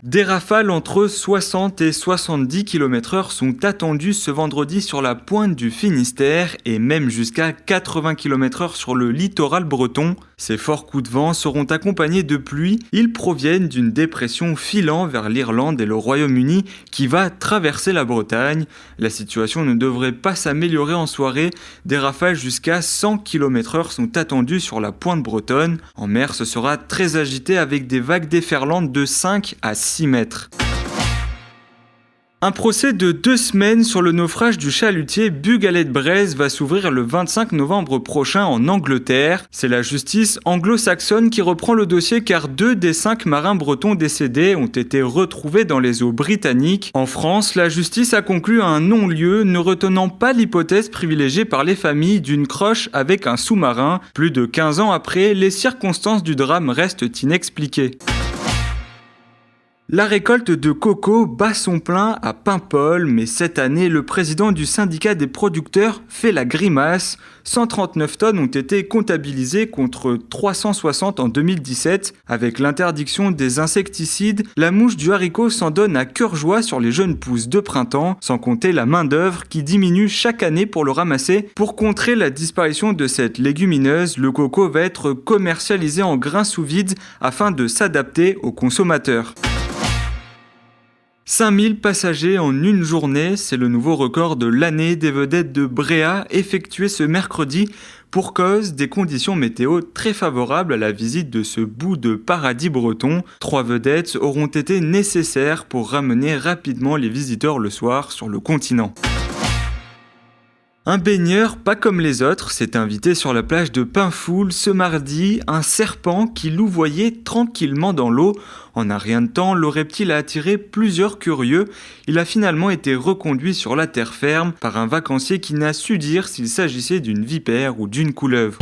Des rafales entre 60 et 70 km/h sont attendues ce vendredi sur la pointe du Finistère et même jusqu'à 80 km/h sur le littoral breton. Ces forts coups de vent seront accompagnés de pluie. Ils proviennent d'une dépression filant vers l'Irlande et le Royaume-Uni qui va traverser la Bretagne. La situation ne devrait pas s'améliorer en soirée. Des rafales jusqu'à 100 km/h sont attendues sur la pointe bretonne. En mer, ce sera très agité avec des vagues déferlantes de 5 à 6 mètres. Un procès de 2 semaines sur le naufrage du chalutier Bugalet-Braise va s'ouvrir le 25 novembre prochain en Angleterre. C'est la justice anglo-saxonne qui reprend le dossier car 2 des 5 marins bretons décédés ont été retrouvés dans les eaux britanniques. En France, la justice a conclu un non-lieu, ne retenant pas l'hypothèse privilégiée par les familles d'une croche avec un sous-marin. Plus de 15 ans après, les circonstances du drame restent inexpliquées. La récolte de coco bat son plein à Paimpol, mais cette année, le président du syndicat des producteurs fait la grimace. 139 tonnes ont été comptabilisées contre 360 en 2017. Avec l'interdiction des insecticides, la mouche du haricot s'en donne à cœur joie sur les jeunes pousses de printemps, sans compter la main-d'œuvre qui diminue chaque année pour le ramasser. Pour contrer la disparition de cette légumineuse, le coco va être commercialisé en grains sous vide afin de s'adapter aux consommateurs. 5000 passagers en une journée, c'est le nouveau record de l'année des vedettes de Bréa effectué ce mercredi pour cause des conditions météo très favorables à la visite de ce bout de paradis breton. 3 vedettes auront été nécessaires pour ramener rapidement les visiteurs le soir sur le continent. Un baigneur pas comme les autres s'est invité sur la plage de Paimpfoul ce mardi, un serpent qui louvoyait tranquillement dans l'eau. En un rien de temps, le reptile a attiré plusieurs curieux. Il a finalement été reconduit sur la terre ferme par un vacancier qui n'a su dire s'il s'agissait d'une vipère ou d'une couleuvre.